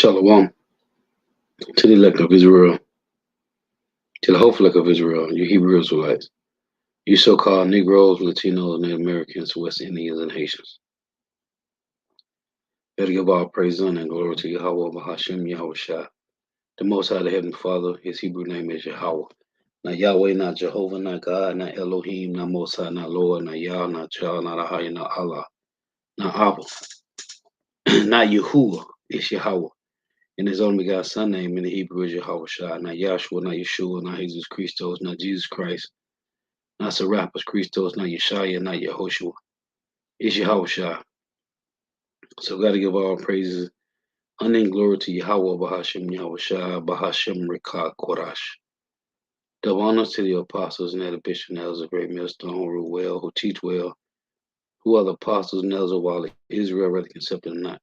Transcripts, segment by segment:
Shalom to the elect of Israel, to the hopeful elect of Israel, you Hebrew Israelites, you so-called Negroes, Latinos, Native Americans, West Indians, and Haitians. Better give all praise and glory to Yahweh, Bahashem, Yahweh Shai. The Most High, the Heavenly Father, his Hebrew name is Yahweh. Not Yahweh, not Jehovah, not God, not Elohim, not Most High, not Lord, not Yah, not Jah, not Ahaya, not Allah, not Abba, not Yahuwah, it's Yahweh. And his only begotten Son name in the Hebrew is Yahweh Shai, not Yahshua, not Yeshua, not Jesus Christos, not Jesus Christ, not Serapis Christos, not Yeshaya, not Yehoshua. It's Yahweh Shai. So gotta give all praises, honor and glory to Yahweh, Bahashem, Yahweh Shai, Bahashem, Rekah, Korash. Double honors to the apostles and the bishop and elders of great millstone who rule well, who teach well, who are the apostles and elders of all Israel, whether accepted or not.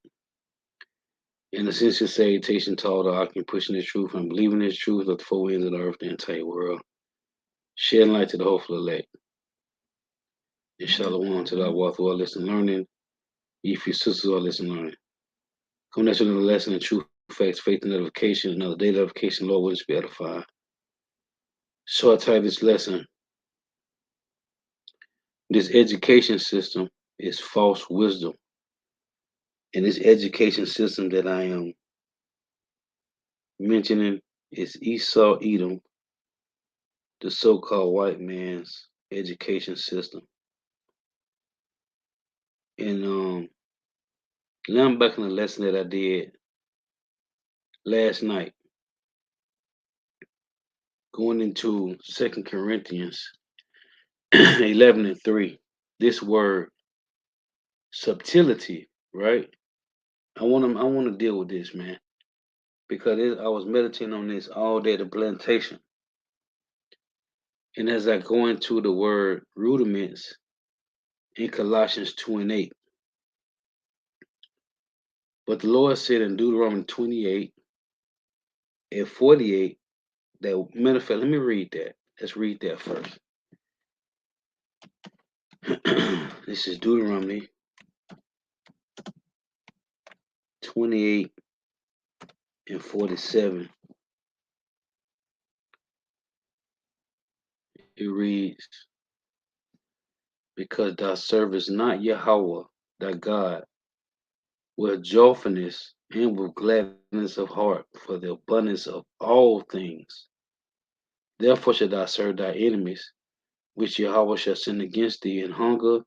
In the sincere salutation to all the occupant pushing this truth and believing this truth of the four winds of the earth, the entire world, shedding light to the hopeful elect. And shalom to the wealth who are listening, learning, if your sisters are listening, learning. Come next to another lesson in truth, facts, faith, and edification, another day edification, Lord, will be edified. So I title this lesson, this education system is false wisdom. And this education system that I am mentioning is Esau Edom, the so-called white man's education system. And now I'm back in the lesson that I did last night, going into 2 Corinthians 11:3. This word subtlety, right? I want to deal with this, man, because I was meditating on this all day at the plantation. And as I go into the word rudiments in Colossians 2:8, but the Lord said in Deuteronomy 28 and 48 that, matter of fact, let me read that. Let's read that first. This is Deuteronomy 28 and 47. It reads, because thou servest not Yahweh thy God with joyfulness and with gladness of heart for the abundance of all things. Therefore shalt thou serve thy enemies, which Yahweh shall send against thee in hunger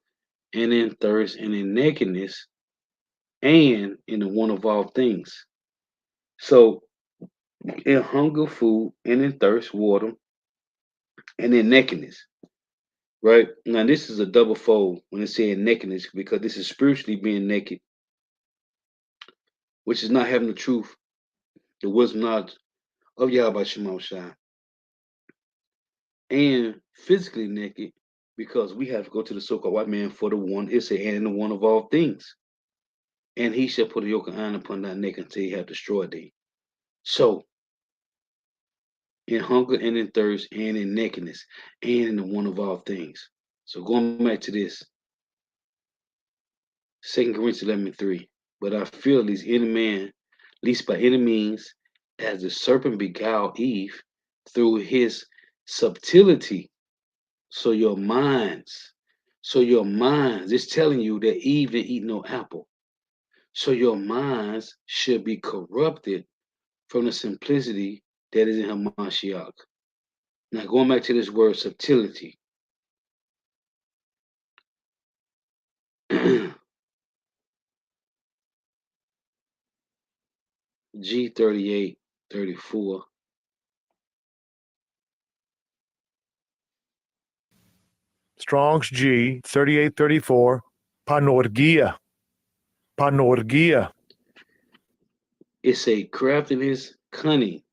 and in thirst and in nakedness and in the want of all things. So in hunger, food, and in thirst, water, and in nakedness. Right? Now this is a double fold when it's saying nakedness, because this is spiritually being naked, which is not having the truth, the wisdom, knowledge of Yahweh Shema Shai, and physically naked, because we have to go to the so-called white man for the one, it's a and the one of all things. And he shall put a yoke of iron upon thy neck until he have destroyed thee. So, in hunger and in thirst and in nakedness and in the one of all things. So going back to this, 2 Corinthians 11:3. But I feel least by any means, as the serpent beguiled Eve through his subtlety. So your minds, it's telling you that Eve didn't eat no apple. So your minds should be corrupted from the simplicity that is in Hamashiach. Now going back to this word subtlety. G38:34. Strong's G 3834. Panorgia. Panorgia. It's a craftiness, cunning.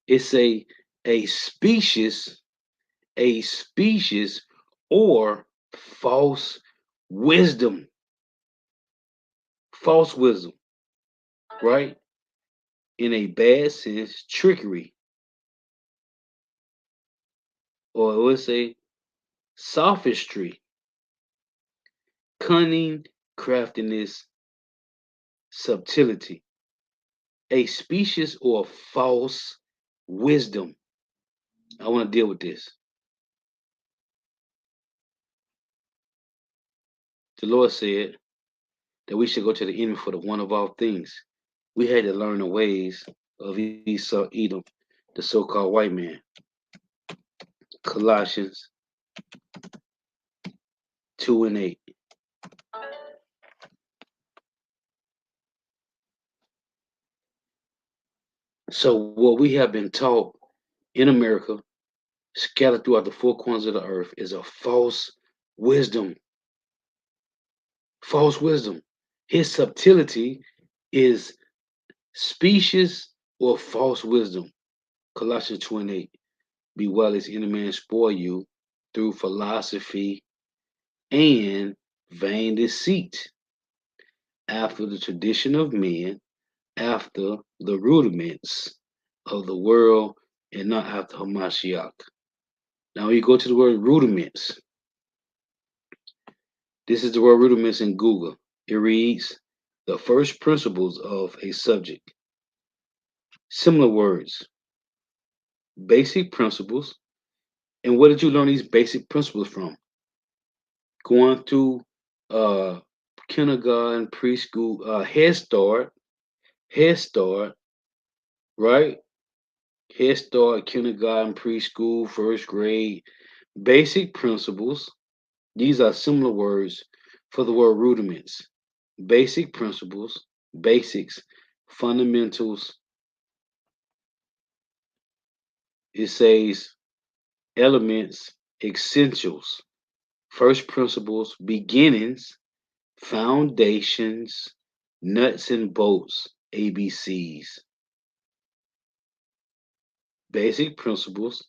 It's a species or false wisdom. False wisdom, right? In a bad sense, trickery. Or let's say sophistry, cunning, craftiness, subtlety. a specious or false wisdom. I want to deal with this. The Lord said that we should go to the enemy for the one of all things. We had to learn the ways of Esau, Edom, the so-called white man. Colossians 2:8. So what we have been taught in America, scattered throughout the four corners of the earth, is a false wisdom. False wisdom. His subtlety is specious or false wisdom. Colossians 2:8. Be well as any man spoil you through philosophy and vain deceit, after the tradition of men, after the rudiments of the world, and not after Hamashiach. Now you go to the word rudiments. This is the word rudiments in Google. It reads the first principles of a subject. Similar words, basic principles. And where did you learn these basic principles from? Going through kindergarten, preschool, Head Start, right? Head Start, kindergarten, preschool, first grade, basic principles. These are similar words for the word rudiments. Basic principles, basics, fundamentals. It says elements, essentials, first principles, beginnings, foundations, nuts and bolts, ABCs. Basic principles,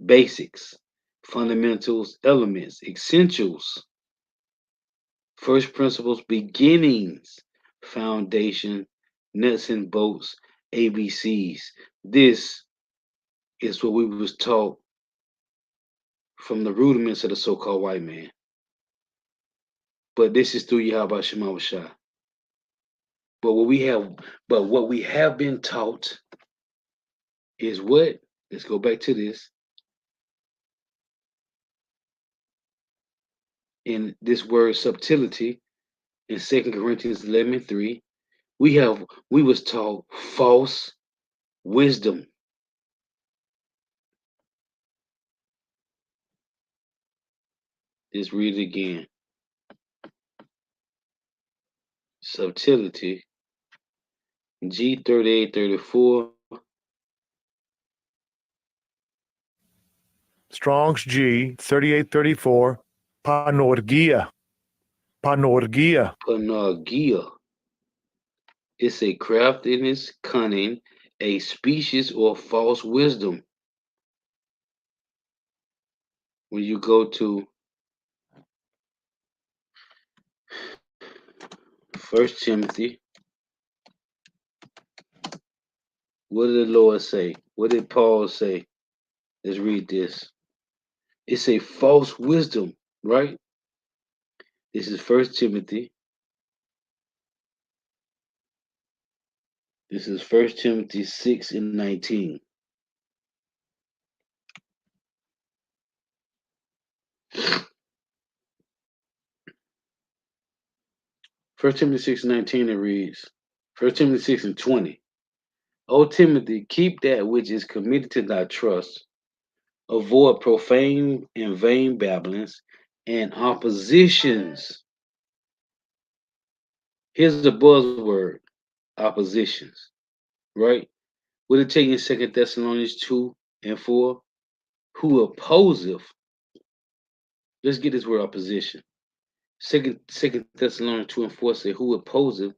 basics, fundamentals, elements, essentials, first principles, beginnings, foundation, nuts and bolts, ABCs. This is what we was taught from the rudiments of the so-called white man. But this is through Yahweh Shema Shah. But what we have been taught is what? Let's go back to this. In this word subtlety in 2 Corinthians 11:3, we was taught false wisdom. Let's read it again. Subtlety, G3834. Strong's G 3834. Panorgia. Panorgia. Panagia. It's a craftiness, cunning, a specious or false wisdom. When you go to 1 Timothy, what did the Lord say? What did Paul say? Let's read this. It's a false wisdom, right? This is 1 Timothy. This is 1 Timothy 6:19. First Timothy 6:19 it reads, 1 Timothy 6:20. O Timothy, keep that which is committed to thy trust. Avoid profane and vain babblings and oppositions. Here's a buzzword, oppositions, right? What it take in 2 Thessalonians 2:4? Who opposeth? Let's get this word opposition. Second Thessalonians 2:4 say, who opposeth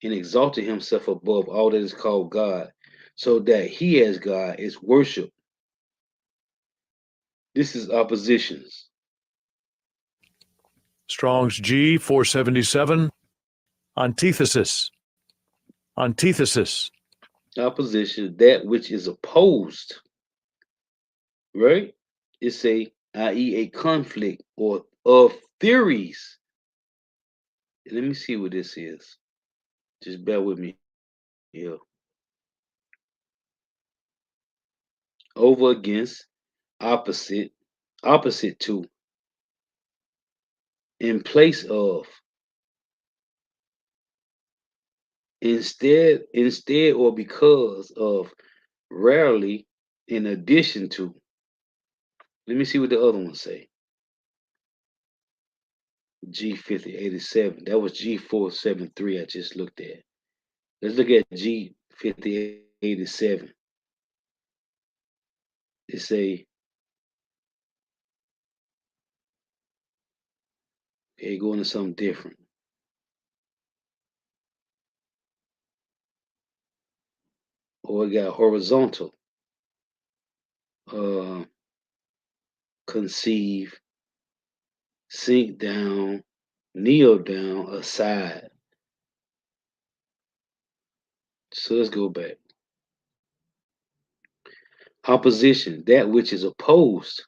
and exalted himself above all that is called God, so that he as God is worshiped. This is oppositions. Strong's G 477. Antithesis. Antithesis. Opposition, that which is opposed, right? It's i.e. a conflict or of theories. Let me see what this is. Just bear with me here. over against, opposite, opposite to, in place of, instead or because of, rarely, in addition to. Let me see what the other one say. G5087. That was G473 I just looked at. Let's look at G5087. It say, okay, going to something different. Or we got horizontal, uh, conceive, sink down, kneel down, aside. So let's go back. Opposition, that which is opposed,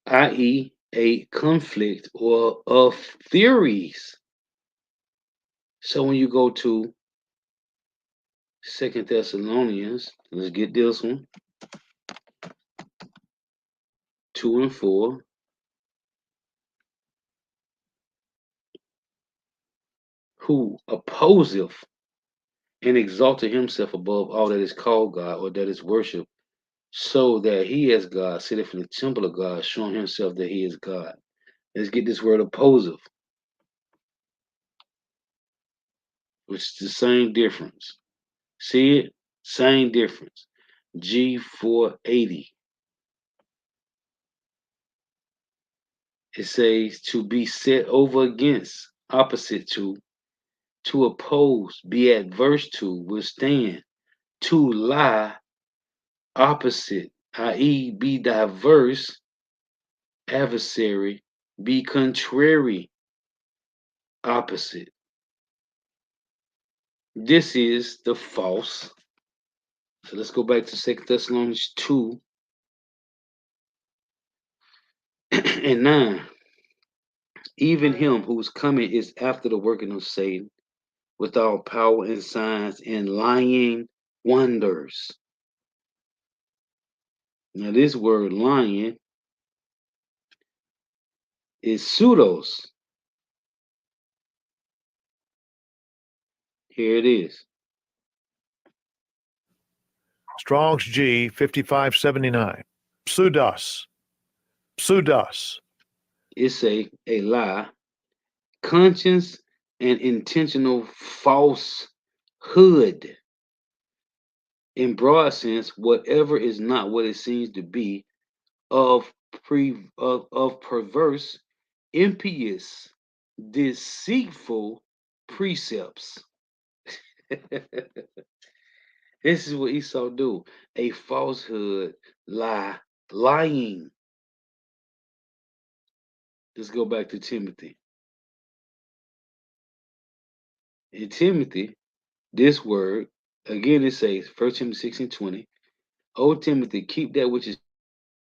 i.e., a conflict or of theories. So when you go to 2 Thessalonians, let's get this one, 2 and 4. Who opposeth and exalted himself above all that is called God or that is worshipped, so that he as God sitteth in the temple of God, showing himself that he is God. Let's get this word opposeth, which is the same difference. See it? Same difference. G480. It says to be set over against, opposite to oppose, be adverse to, withstand, to lie, opposite, i.e., be diverse, adversary, be contrary, opposite. This is the false. So let's go back to 2 Thessalonians 2 and 9. Even him whose coming is after the working of Satan, with all power and signs and lying wonders. Now, this word lying is pseudos. Here it is. Strong's G 5579. Pseudos. Pseudos. It's a lie, conscious and intentional falsehood. In broad sense, whatever is not what it seems to be, of perverse, impious, deceitful precepts. This is what Esau do. A falsehood, lie, lying. Let's go back to Timothy. In Timothy, this word, again it says, 1 Timothy 16:20, O Timothy, keep that which is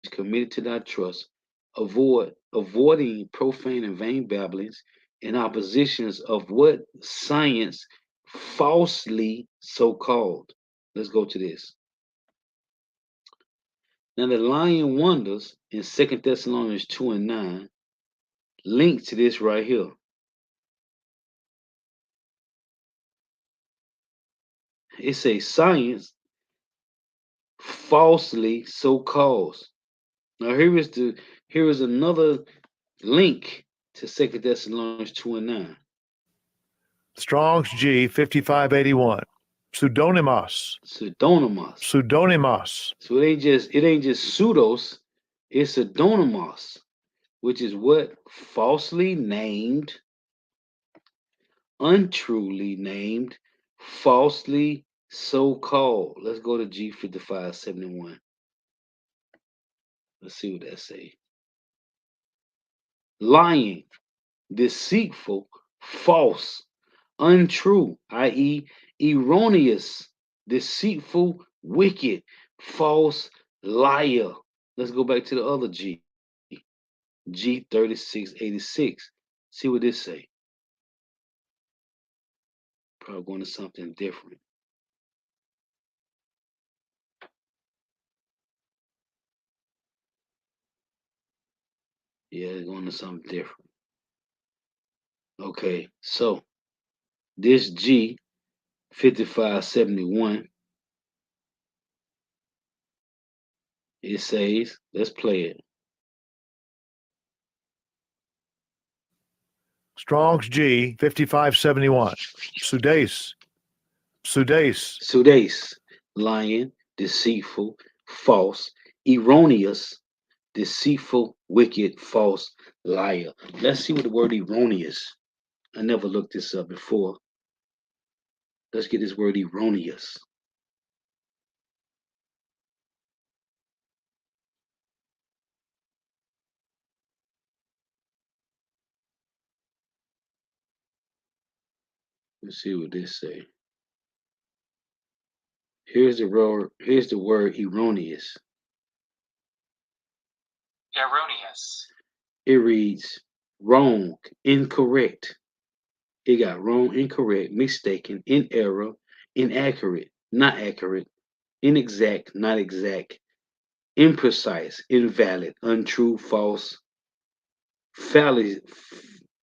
committed to thy trust, avoiding profane and vain babblings and oppositions of what science falsely so called. Let's go to this. Now the lying wonders in 2 Thessalonians 2 and 9 link to this right here. It says science falsely so calls. Now here is another link to 2 Thessalonians 2 and 9. Strong's G 5581. Pseudonymous. Pseudonymous. Pseudonymous. So it ain't just pseudos, it's pseudonymous, which is what? Falsely named, untruly named, falsely so called. Let's go to G5571. Let's see what that say. Lying, deceitful, false, untrue, i.e., erroneous, deceitful, wicked, false, liar. Let's go back to the other G. G3686. See what this say. Probably going to something different. Yeah, it's going to something different. Okay, so this G 5571, it says, let's play it. Strong's G 5571. Pseudace. Pseudace. Pseudace, lying, deceitful, false, erroneous, deceitful, wicked, false, liar. Let's see what the word erroneous. I never looked this up before. Let's get this word erroneous. Let's see what this say. Here's the word erroneous. Erroneous. It reads wrong, incorrect. It got wrong, incorrect, mistaken, in error, inaccurate, not accurate, inexact, not exact, imprecise, invalid, untrue, false, fallacious.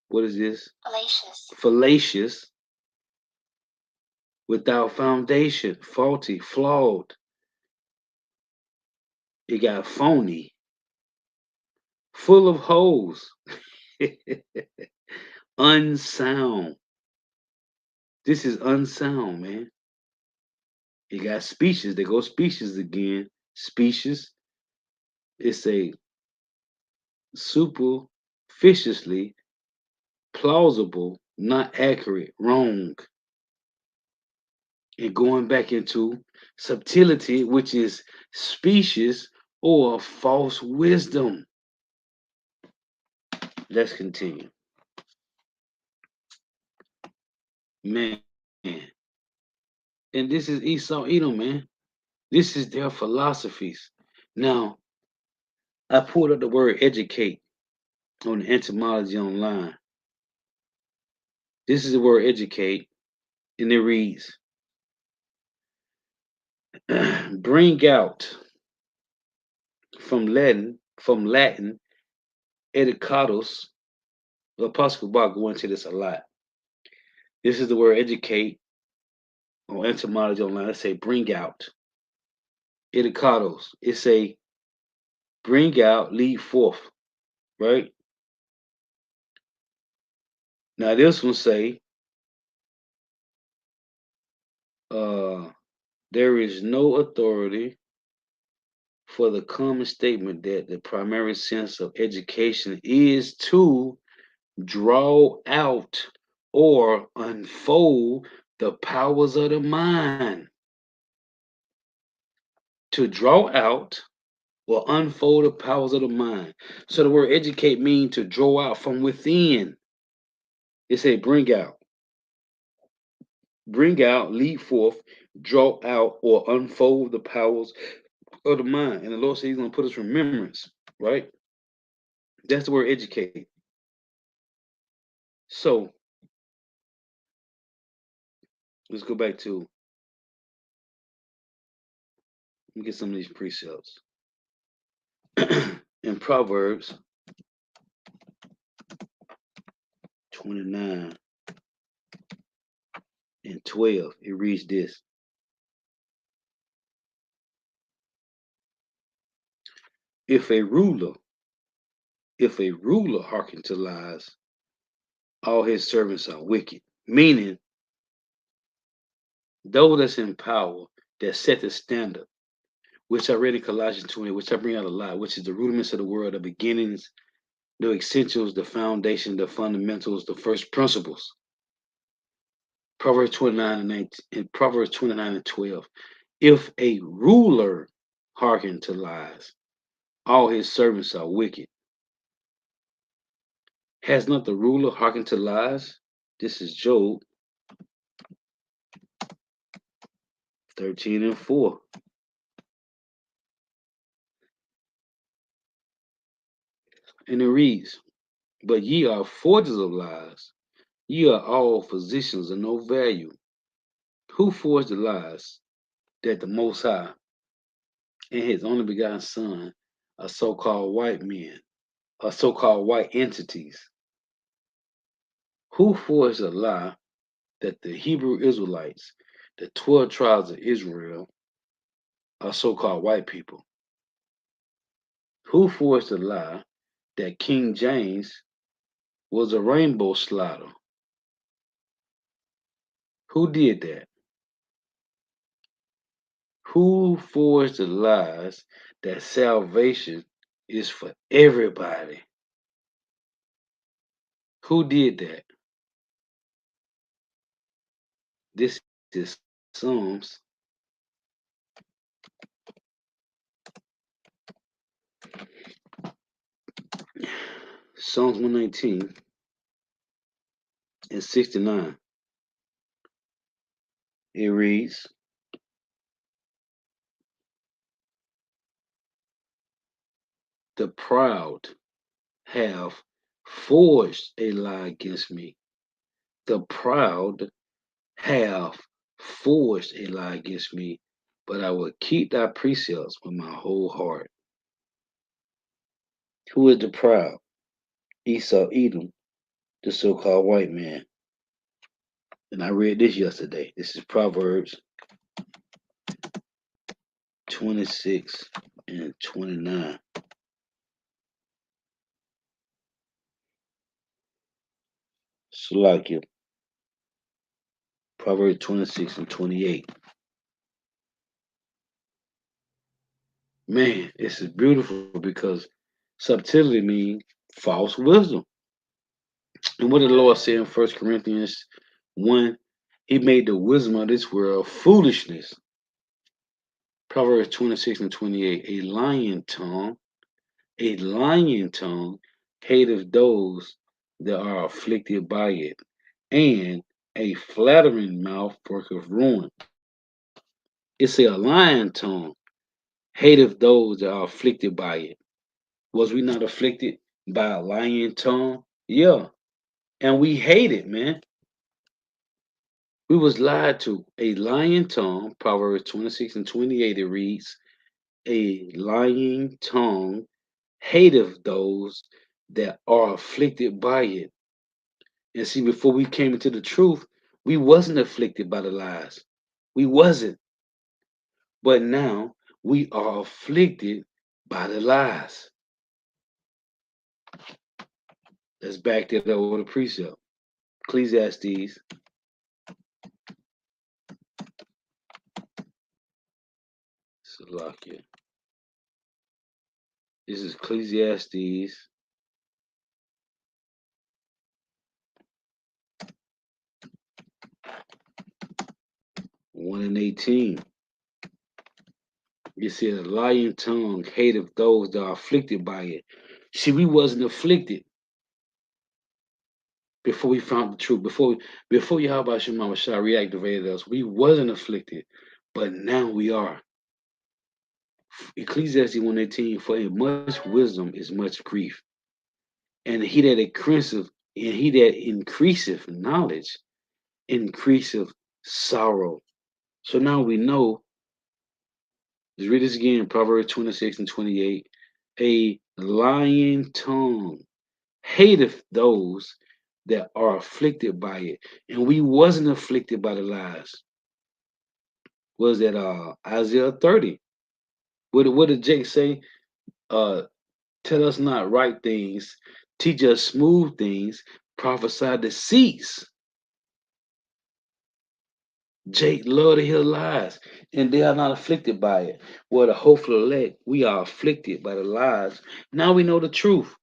What is this? Fallacious. Fallacious, without foundation, faulty, flawed. It got phony, full of holes, unsound. This is unsound, man. It got speeches. They go speeches again. Speeches. It's a superficiously plausible, not accurate, wrong. And going back into subtlety, which is species or false wisdom. Let's continue. Man. And this is Esau Edom, man. This is their philosophies. Now, I pulled up the word educate on the etymology online. This is the word educate, and it reads bring out from Latin, educatus. The Apostle Paul go into this a lot. This is the word educate on etymology online. Let's say bring out. Educatus. It's a bring out, lead forth, right? Now this one say, there is no authority for the common statement that the primary sense of education is to draw out or unfold the powers of the mind. To draw out or unfold the powers of the mind. So the word educate means to draw out from within. It say bring out. Bring out, lead forth, draw out, or unfold the powers of the mind. And the Lord said He's going to put us in remembrance, right? That's the word educate. So let's go back to, let me get some of these precepts. In Proverbs 29 and 12, it reads this. If a ruler hearken to lies, all his servants are wicked. Meaning, those that's in power that set the standard, which I read in Colossians 20, which I bring out a lot, which is the rudiments of the world, the beginnings, the essentials, the foundation, the fundamentals, the first principles. Proverbs 29 and 19, and Proverbs 29 and 12. If a ruler hearken to lies, all his servants are wicked. Has not the ruler hearkened to lies? This is Job 13 and 4. And it reads, but ye are forgers of lies. Ye are all physicians of no value. Who forged the lies? That the Most High and His only begotten Son are so-called white men. are so-called white entities. Who forged a lie that the Hebrew Israelites, the 12 tribes of Israel, are so-called white people? Who forged the lie that King James was a rainbow slider? Who did that? Who forged the lies that salvation is for everybody? Who did that? This is Psalms. Psalms 119 and 69. It reads, the proud have forged a lie against me. The proud have forged a lie against me, but I will keep thy precepts with my whole heart. Who is the proud? Esau, Edom, the so-called white man. And I read this yesterday. This is Proverbs 26 and 29. Salakia. Proverbs 26 and 28. Man, this is beautiful because subtlety means false wisdom. And what did the Lord say in 1 Corinthians 1? He made the wisdom of this world foolishness. Proverbs 26 and 28. A lying tongue hateth those that are afflicted by it, and a flattering mouth worketh ruin. It's a lying tongue hateth those that are afflicted by it. Was we not afflicted by a lying tongue? Yeah. And we hate it, man. We was lied to. A lying tongue, Proverbs 26 and 28, it reads, a lying tongue hateth those that are afflicted by it. And see, before we came into the truth, we wasn't afflicted by the lies. We wasn't. But now we are afflicted by the lies. Let's back that up with a precept. Ecclesiastes. Salakia. This is Ecclesiastes 1 and 18. It said, a lying tongue hateth those that are afflicted by it. See, we wasn't afflicted before we found the truth. Before Yahweh Shema Shah reactivated us, we wasn't afflicted, but now we are. Ecclesiastes 1:18, for in much wisdom is much grief, and he that increaseth knowledge increaseth sorrow. So now we know. Let's read this again, Proverbs 26 and 28. A lying tongue hateth those that are afflicted by it. And we wasn't afflicted by the lies. Was that Isaiah 30? What did Jake say? Tell us not right things, teach us smooth things, prophesy deceits. Jake love to hear lies, and they are not afflicted by it. Well, the hopeful elect, we are afflicted by the lies. Now we know the truth.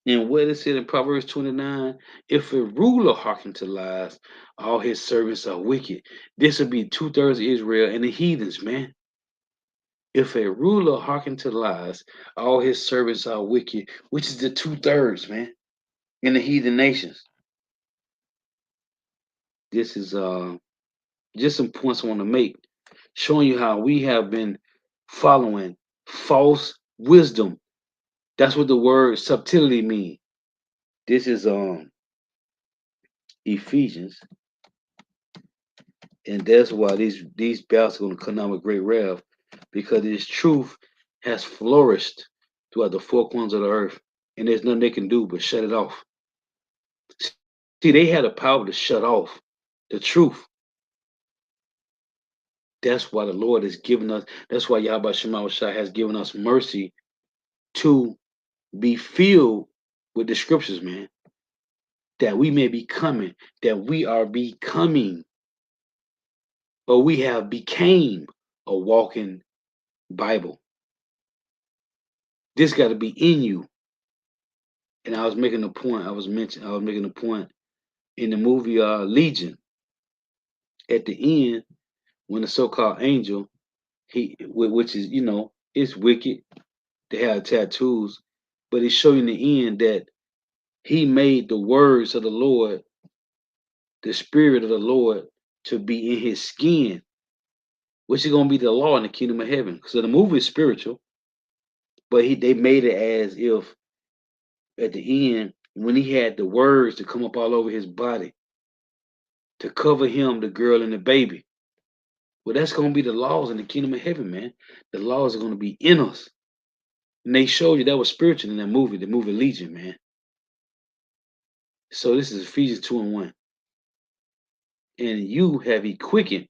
And what it said in Proverbs 29, if a ruler hearken to lies, all his servants are wicked. This would be 2/3 of Israel and the heathens, man. If a ruler hearken to lies, all his servants are wicked, which is the 2/3, man, in the heathen nations. This is just some points I want to make, showing you how we have been following false wisdom. That's what the word subtlety means. This is Ephesians, and that's why these battles are going to come out with great wrath, because this truth has flourished throughout the four corners of the earth, and there's nothing they can do but shut it off. See, they had the power to shut off the truth. That's why the Lord has given us, that's why Yahweh Shema Shai has given us mercy to be filled with the scriptures, man. That we may be coming, that we are becoming, or we have became a walking Bible. This got to be in you. And I was making a point, I was making a point in the movie Legion. At the end, when the so-called angel, which is, it's wicked, they have tattoos, but it showing in the end that he made the words of the Lord, the spirit of the Lord, to be in his skin, which is gonna be the law in the kingdom of heaven. So the movie is spiritual, but they made it as if at the end, when he had the words to come up all over his body to cover him, the girl, and the baby. Well, that's gonna be the laws in the kingdom of heaven, man. The laws are gonna be in us. And they showed you that was spiritual in that movie, the movie Legion, man. So this is Ephesians 2:1. And you have he quickened.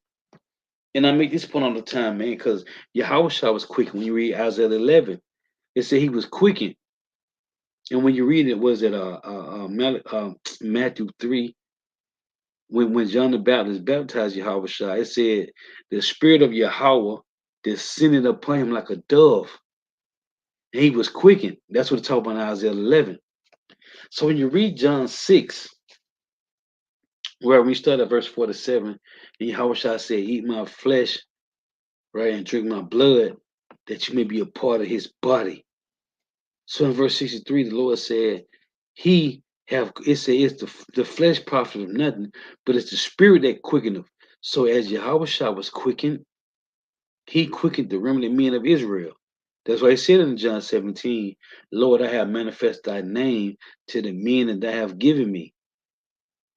And I make this point all the time, man, because Yahushua was quickened. When you read Isaiah 11, it said he was quickened. And when you read it, was it Matthew 3, when John the Baptist baptized Yahushua, it said the spirit of Yahweh descended upon him like a dove. And he was quickened. That's what it's talking about in Isaiah 11. So when you read John 6, where we start at verse 47, and Yahushua said, eat my flesh, right, and drink my blood, that you may be a part of his body. So in verse 63, the Lord said, it's the flesh profiteth nothing, but it's the spirit that quickeneth. So as Yahushua was quickened, he quickened the remnant men of Israel. That's why he said in John 17, Lord, I have manifest thy name to the men that thou have given me.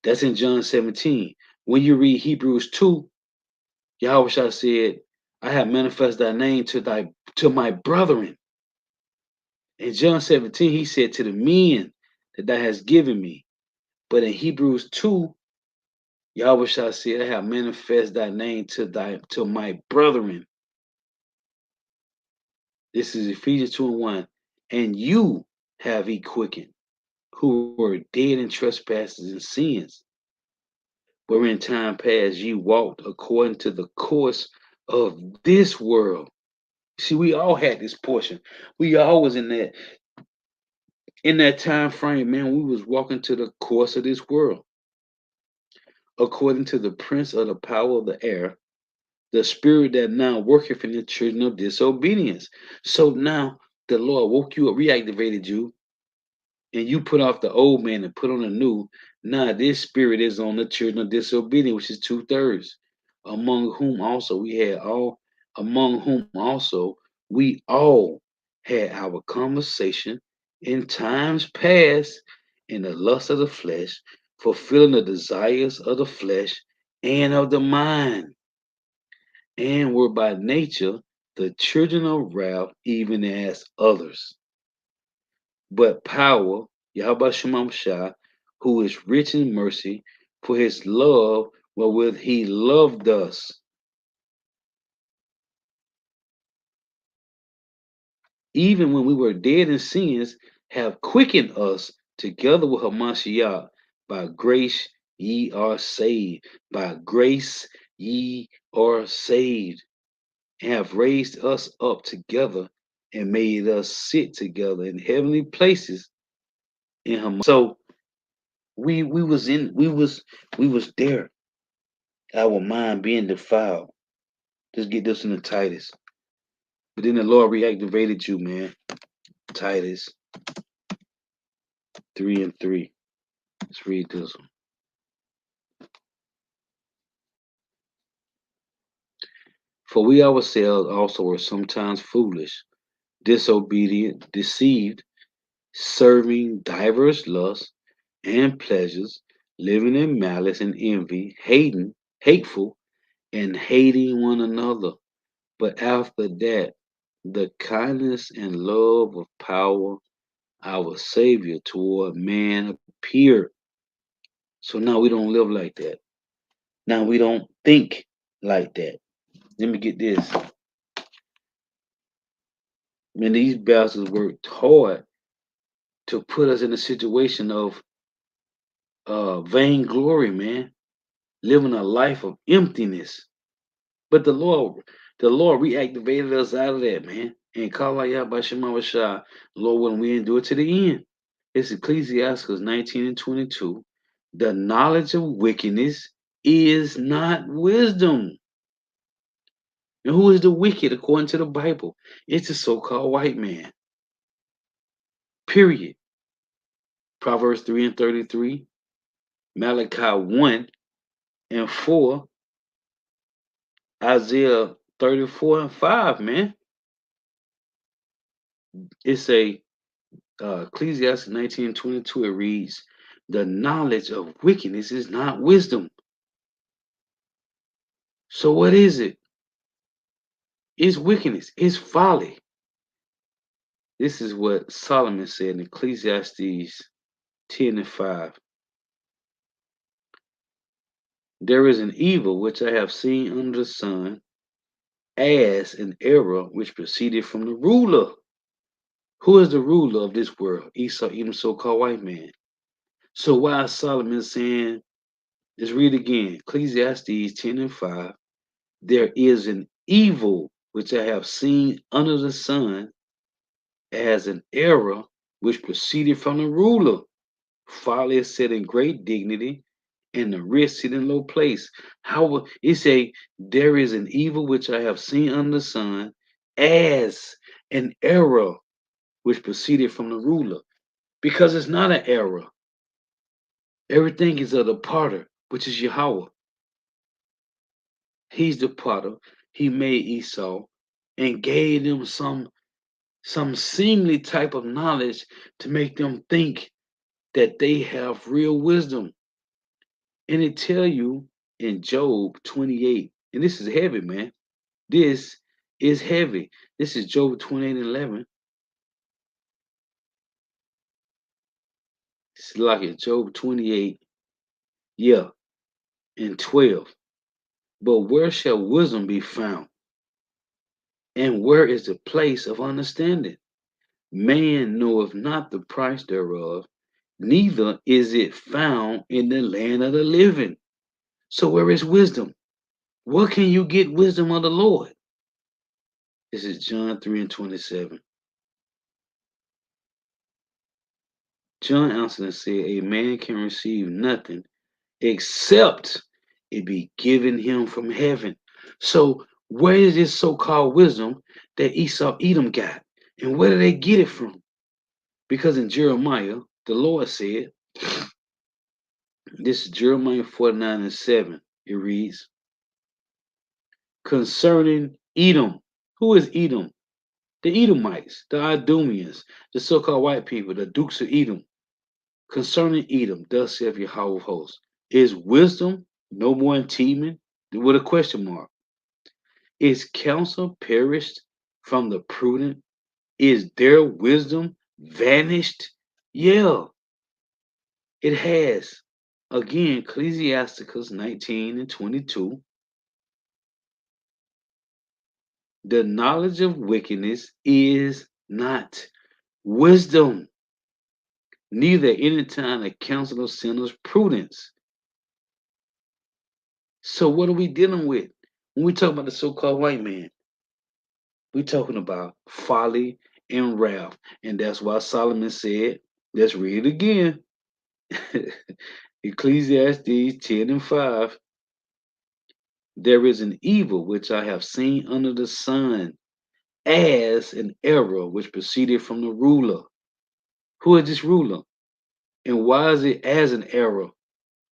That's in John 17. When you read Hebrews 2, Yahushua said, I have manifest thy name to my brethren. In John 17, he said to the men that thou hast given me. But in Hebrews 2, Yahushua said, I have manifest thy name to my brethren. This is Ephesians 2:1. And you have he quickened, who were dead in trespasses and sins, wherein time past ye walked according to the course of this world. See, we all had this portion. We all was in that time frame, man. We was walking to the course of this world, according to the prince of the power of the air, the spirit that now worketh in the children of disobedience. So now the Lord woke you up, reactivated you, and you put off the old man and put on the new. Now this spirit is on the children of disobedience, which is 2/3, among whom also we all had our conversation in times past in the lust of the flesh, fulfilling the desires of the flesh and of the mind, and were by nature the children of wrath, even as others. But power, Yahweh Shema Shai, who is rich in mercy, for his love wherewith he loved us, even when we were dead in sins, have quickened us together with Hamashiach. By grace ye are saved. By grace ye are saved. And have raised us up together and made us sit together in heavenly places in Hamashiach. So we was there. Our mind being defiled. Just get this in the Titus. But then the Lord reactivated you, man. Titus 3:3. Let's read this one. For we ourselves also were sometimes foolish, disobedient, deceived, serving diverse lusts and pleasures, living in malice and envy, hateful, and hating one another. But after that the kindness and love of power, our Savior toward man appeared. So now we don't live like that. Now we don't think like that. Let me get this. Man, these bastards worked hard to put us in a situation of vainglory, man, living a life of emptiness. But the Lord reactivated us out of that, man. And call out by Shema Shah, Lord, when we endure to the end. It's Ecclesiastes 19 and 22. The knowledge of wickedness is not wisdom. And who is the wicked according to the Bible? It's the so-called white man. Period. Proverbs 3 and 33, Malachi 1 and 4, Isaiah 34 and 5, man. It's a Ecclesiastes 19 and 22. It reads, the knowledge of wickedness is not wisdom. So what is it? It's wickedness. It's folly. This is what Solomon said in Ecclesiastes 10 and 5. There is an evil which I have seen under the sun, as an error which proceeded from the ruler. Who is the ruler of this world? Esau, even so-called white man. So why is Solomon saying, let's read again, Ecclesiastes 10 and 5, there is an evil which I have seen under the sun, as an error which proceeded from the ruler. Folly is set in great dignity, and the rich sit in low place. How it say, there is an evil which I have seen under the sun, as an error which proceeded from the ruler. Because it's not an error. Everything is of the potter, which is Yahweh. He's the potter. He made Esau and gave them some seemly type of knowledge to make them think that they have real wisdom. And it tell you in Job 28, and this is heavy, man. This is heavy. This is Job 28 and 11. It's like it, Job 28, yeah, and 12. But where shall wisdom be found? And where is the place of understanding? Man knoweth not the price thereof, neither is it found in the land of the living. So where is wisdom? Where can you get wisdom of the Lord? This is John 3 and 27. John answered and said, a man can receive nothing except it be given him from heaven. So where is this so-called wisdom that Esau Edom got? And where did they get it from? Because in Jeremiah, the Lord said, this is Jeremiah 49 and 7. It reads, concerning Edom. Who is Edom? The Edomites, the Idumeans, the so-called white people, the Dukes of Edom. Concerning Edom, thus saith Yahweh of hosts, is wisdom no more in Teman? With a question mark. Is counsel perished from the prudent? Is their wisdom vanished? Yeah, it has. Again, Ecclesiasticus 19 and 22. The knowledge of wickedness is not wisdom, neither any time the counsel of sinners prudence. So what are we dealing with? When we talk about the so-called white man, we're talking about folly and wrath. And that's why Solomon said, let's read it again. Ecclesiastes 10 and 5. There is an evil which I have seen under the sun, as an error which proceeded from the ruler. Who is this ruler? And why is it as an error?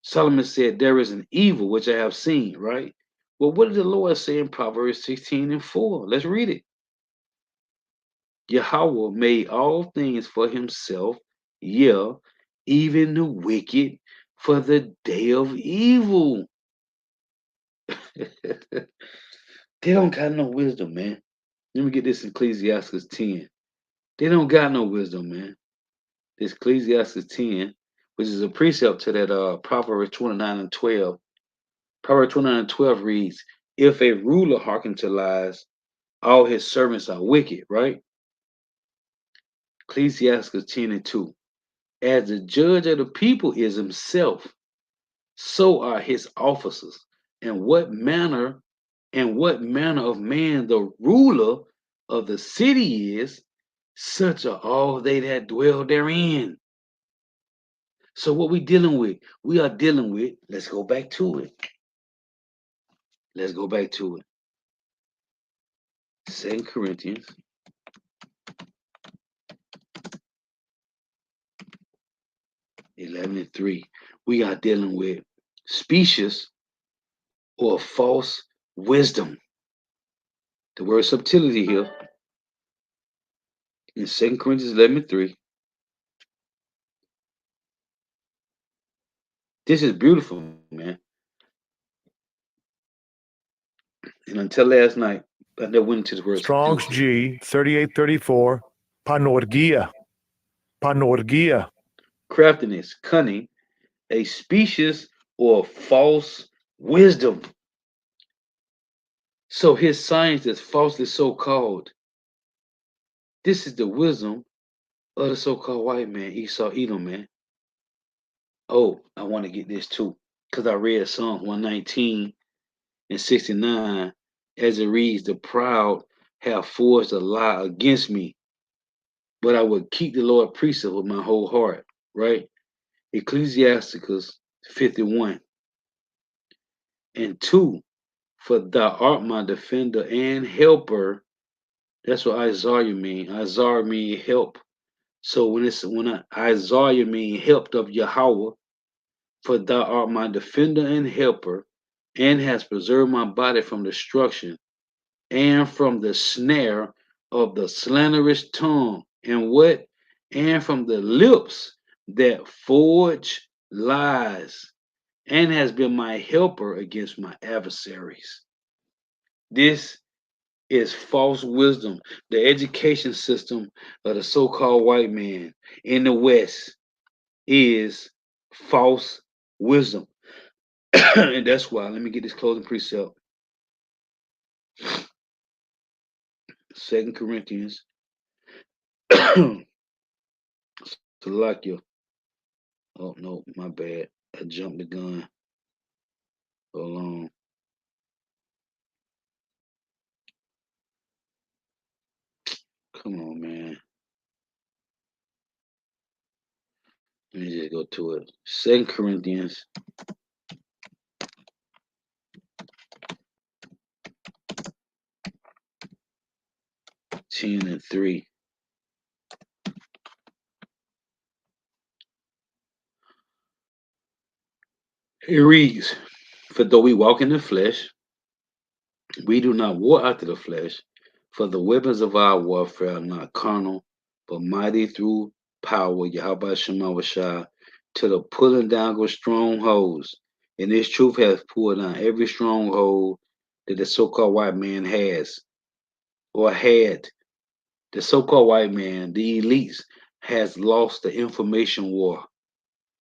Solomon said, there is an evil which I have seen, right? Well, what did the Lord say in Proverbs 16 and 4? Let's read it. Yahweh made all things for himself, yeah, even the wicked for the day of evil. They don't got no wisdom, man. Let me get this Ecclesiastes 10. They don't got no wisdom, man. This Ecclesiastes 10, which is a precept to that Proverbs 29 and 12. Proverbs 29 and 12 reads, if a ruler hearken to lies, all his servants are wicked, right? Ecclesiastes 10 and 2. As the judge of the people is himself, so are his officers. And what manner of man the ruler of the city is, such are all they that dwell therein. So what we dealing with? We are dealing with, let's go back to it. Let's go back to it. 2 Corinthians 11 and 3. We are dealing with specious or false wisdom. The word subtlety here in 2 Corinthians 11 and 3. This is beautiful, man. And until last night, I never went into the word Strong's subtlety. G 3834. Panorgia. Panorgia. Craftiness, cunning, a specious or false wisdom. So his science is falsely so called. This is the wisdom of the so-called white man, Esau Edom, man. Oh, I want to get this too, because I read Psalm 119 and 69 as it reads, the proud have forged a lie against me, but I would keep the Lord precept with my whole heart, right? Ecclesiasticus 51 and 2, for thou art my defender and helper. That's what Isaiah mean. Isaiah mean help. So when Isaiah mean helped of Yahweh, for thou art my defender and helper, and has preserved my body from destruction, and from the snare of the slanderous tongue, and what? And from the lips that forge lies, and has been my helper against my adversaries. This is false wisdom. The education system of the so-called white man in the West is false wisdom. And that's why, let me get this closing precept. 2 Corinthians, Salakia. Oh, no, my bad. I jumped the gun. Hold on. Come on, man. Let me just go to it. 2 Corinthians 10 and 3. It reads, for though we walk in the flesh, we do not war after the flesh, for the weapons of our warfare are not carnal, but mighty through power, Yahweh Shemawashah, to the pulling down of strongholds. And this truth has pulled down every stronghold that the so-called white man has or had. The so-called white man, the elites, has lost the information war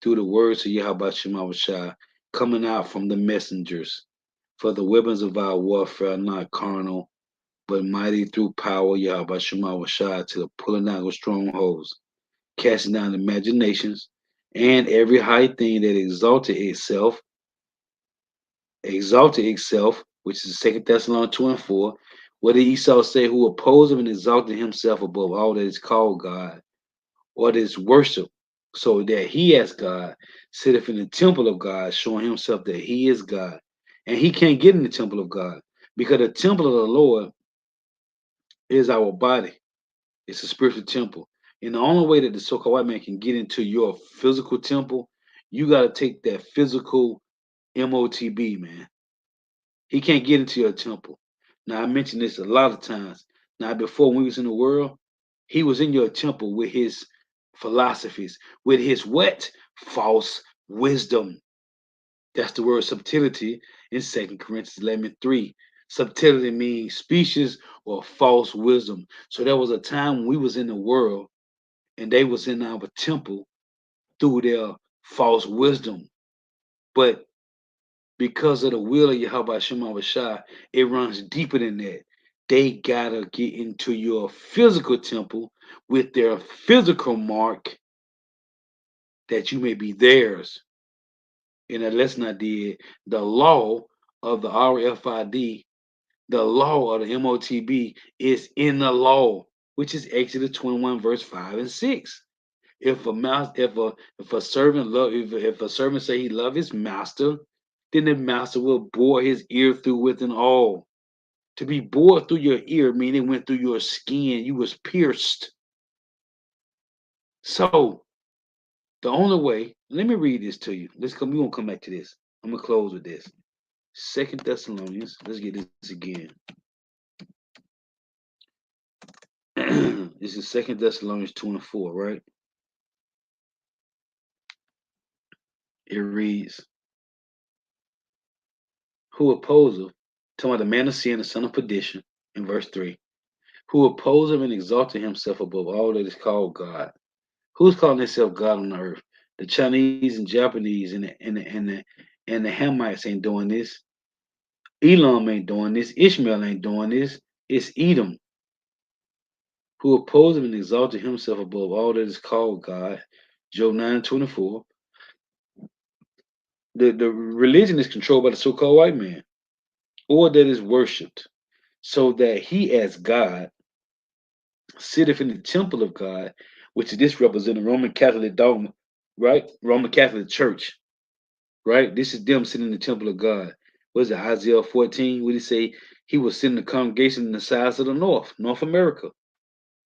through the words of Yahweh Shemawashah coming out from the messengers. For the weapons of our warfare are not carnal, but mighty through power, Yahweh Shemawashah, to the pulling down of strongholds, casting down imaginations, and every high thing that exalted itself, which is 2 Thessalonians 2 and 4. What did Esau say? Who opposed him and exalted himself above all that is called God, or that is worship, so that he as God sitteth in the temple of God, showing himself that he is God. And he can't get in the temple of God, because the temple of the Lord is our body. It's a spiritual temple. And the only way that the so-called white man can get into your physical temple, you got to take that physical MOTB, man. He can't get into your temple. Now, I mentioned this a lot of times. Now, before when we was in the world, he was in your temple with his philosophies, with his what? False wisdom. That's the word subtlety in 2 Corinthians 11:3. Subtlety means species or false wisdom. So there was a time when we was in the world and they was in our temple through their false wisdom. But because of the will of Yahweh Shema Shai, it runs deeper than that. They gotta get into your physical temple with their physical mark that you may be theirs. In a lesson I did, the law of the RFID, the law of the MOTB is in the law, which is Exodus 21, verse 5 and 6. If a if a servant love if a servant say he love his master, then the master will bore his ear through with an awl. To be bored through your ear meaning it went through your skin, you was pierced. So the only way, let me read this to you. We're gonna come back to this. I'm gonna close with this. Second Thessalonians, let's get this again. This is Second Thessalonians 2 and 4, right? It reads, who opposeth, talking about the man of sin, the son of perdition, in verse 3, who opposeth and exalted himself above all that is called God. Who's calling himself God on the earth? The Chinese and Japanese and the Hamites ain't doing this. Elam ain't doing this. Ishmael ain't doing this. It's Edom, who opposed him and exalted himself above all that is called God. Job 9:24. The religion is controlled by the so-called white man, or that is worshipped, so that he as God sitteth in the temple of God, which is this represent the Roman Catholic dogma, right? Roman Catholic Church, right? This is them sitting in the temple of God. What is it, Isaiah 14? What did he say? He was sitting in the congregation in the sides of the North America,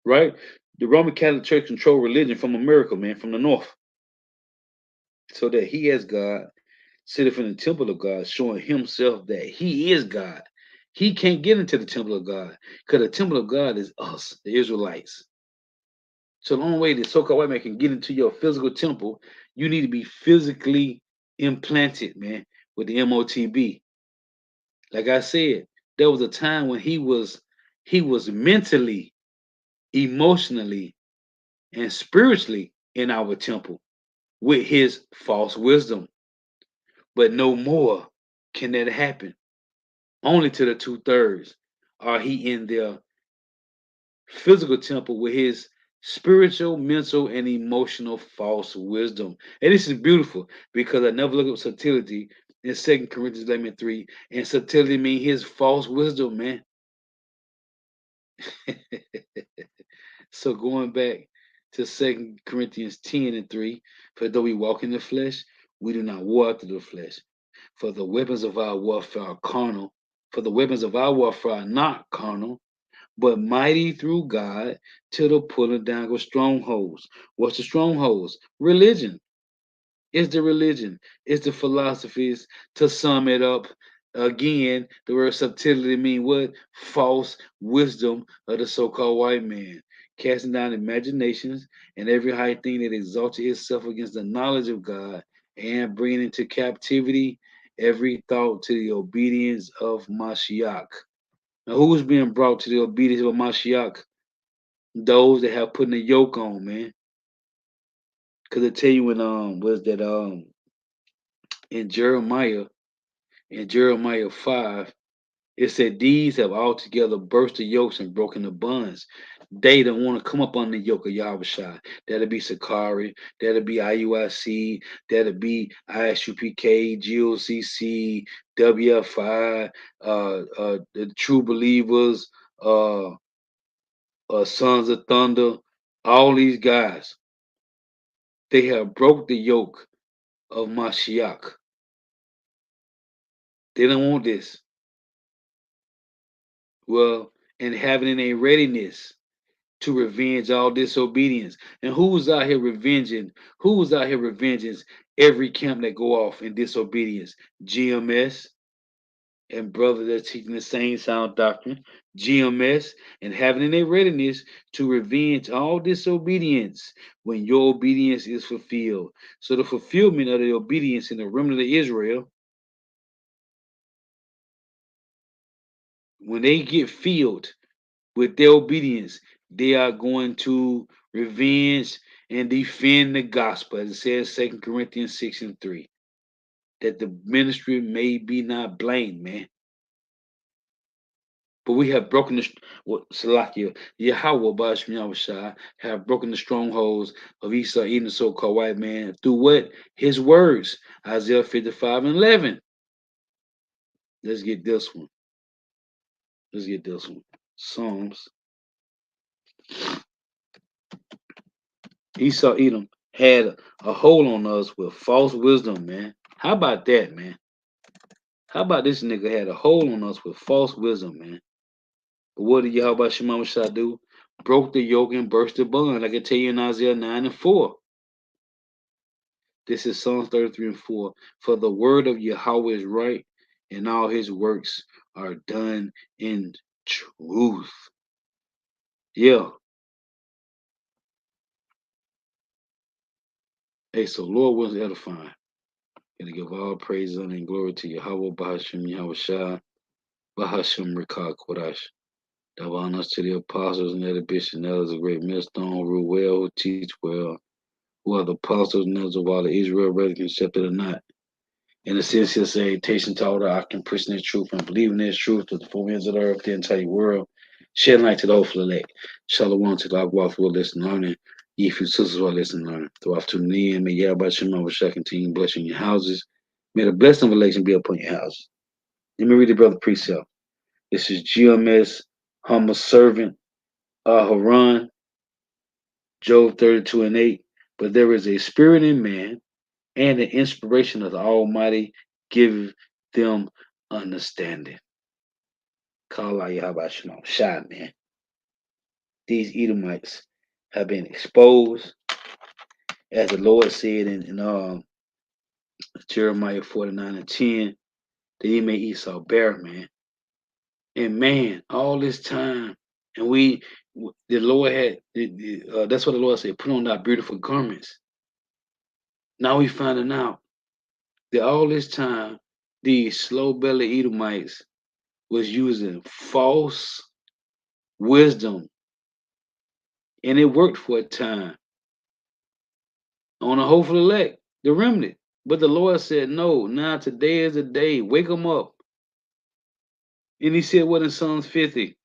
right? The Roman Catholic Church control religion from America, man, from the North, so that he as God sitteth in the temple of God, showing himself that he is God. He can't get into the temple of God because the temple of God is us, the Israelites. So the only way the so-called white man can get into your physical temple, you need to be physically implanted, man, with the MOTB. Like I said, there was a time when he was mentally, emotionally, and spiritually in our temple with his false wisdom. But no more can that happen. Only to the 2/3 are he in their physical temple with his spiritual, mental, and emotional false wisdom. And this is beautiful because I never look up subtlety in 2 Corinthians 11:3. And subtlety means his false wisdom, man. So going back to 2 Corinthians 10:3, for though we walk in the flesh, we do not war after the flesh. For the weapons of our warfare are carnal. For the weapons of our warfare are not carnal, but mighty through God to the pulling down of strongholds. What's the strongholds? Religion. It's the religion. It's the philosophies. To sum it up, again, the word subtlety mean what? False wisdom of the so-called white man, casting down imaginations and every high thing that exalted itself against the knowledge of God, and bringing into captivity every thought to the obedience of Mashiach. Now, who's being brought to the obedience of Mashiach? Those that have put a yoke on, man. Cause I tell you when was that in Jeremiah 5, it said these have altogether burst the yokes and broken the bonds. They don't want to come up on the yoke of Yahushua. That'll be Sakari, that'll be IUIC, that'll be ISUPK, GOCC, WFI, the True Believers, Sons of Thunder, all these guys, they have broke the yoke of Mashiach. They don't want this. Well, and having in a readiness to revenge all disobedience. And who's out here revenging? Who's out here revenging every camp that go off in disobedience? GMS and brothers that's teaching the same sound doctrine. GMS and having in a readiness to revenge all disobedience when your obedience is fulfilled. So the fulfillment of the obedience in the remnant of Israel when they get filled with their obedience, they are going to revenge and defend the gospel, as it says 2 Corinthians 6:3, that the ministry may be not blamed, man. But we have broken the Salakia, Yahweh Bashim Yahushua have broken the strongholds of Esau, even the so-called white man, through what? His words, Isaiah 55:11. Let's get this one. Let's get this one. Psalms. Esau Edom had a hold on us with false wisdom, man. How about that, man? How about this nigga had a hold on us with false wisdom, man? But what did Yahweh Shema Shah do? Broke the yoke and burst the bond. I can tell you in Isaiah 9:4. This is Psalms 33:4. For the word of Yahweh is right, and all his works are done in truth. Yeah. Hey, so Lord was edifying. And to give all praise, honor, and glory to Yahweh, Bahashim, Yahweh Shah, Bahashim, Rikah, Kodash. Thou honors to the apostles and the bishops and elders of great millstone, who rule well, who teach well, who are the apostles and elders of all of Israel, whether accepted or not. In a sincere salutation to all the octant preaching this truth and believing this truth to the four ends of the earth, the entire world, shed light to the hopeful elect. Shalom to the Agwaf will listen and learning. Ye few sisters will listen and learn. Throughout to the end, may Yahweh Shema Shah continue blessing your houses. May the blessing of election be upon your houses. Let me read the brother precept. This is GMS, humble servant, Haran, Job 32:8. But there is a spirit in man, and the inspiration of the Almighty give them understanding. Call out Yahweh Shema Shah, man. These Edomites have been exposed, as the Lord said in Jeremiah 49:10, that he made Esau bear, man. And man, all this time, and the Lord had, that's what the Lord said, put on thy beautiful garments. Now we finding out that all this time, these slow-bellied Edomites was using false wisdom, and it worked for a time on the hopeful elect, the remnant. But the Lord said, no, now today is the day. Wake them up. And he said what in Psalms 50?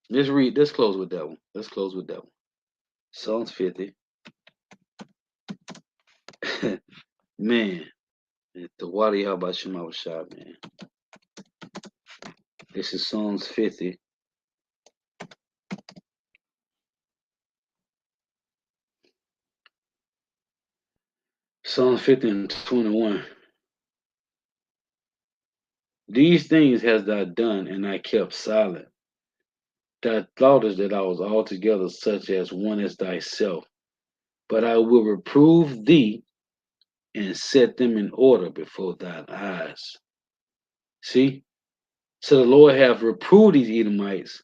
Let's close with that one. Psalms 50. Man, the Wadi Yahweh Shema Shah, man. This is Psalms 50. Psalms 50 and 21. These things hast thou done, and I kept silent. Thou thoughtest that I was altogether such as one as thyself. But I will reprove thee and set them in order before thine eyes. See? So the Lord have reproved these Edomites.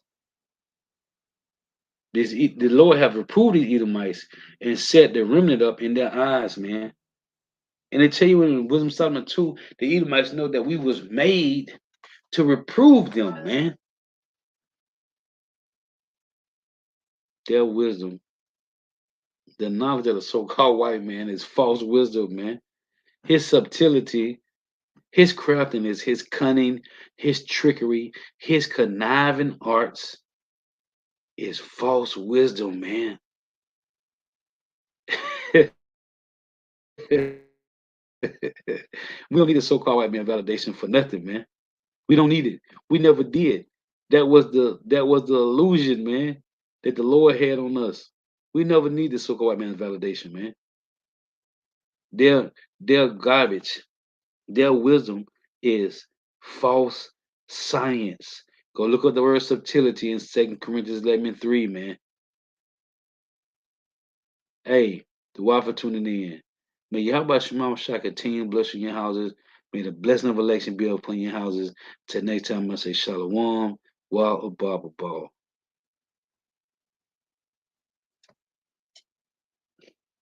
The Lord have reproved these Edomites and set the remnant up in their eyes, man. And they tell you in Wisdom Solomon 2, the Edomites know that we was made to reprove them, man. Their wisdom, the knowledge of the so-called white man is false wisdom, man. His subtlety, his craftiness, his cunning, his trickery, his conniving arts is false wisdom, man. We don't need a so-called white man validation for nothing, man. We don't need it. We never did. That was the illusion, man, that the Lord had on us. We never need the so-called white man's validation, man. Their garbage, their wisdom is false science. Go look up the word subtlety in 2 Corinthians 11:3, man. Hey, the wife for tuning in. May Yahweh Shema Shah continue blessing your houses. May the blessing of election be upon your houses. Till next time, I say Shalom, Wa Abba.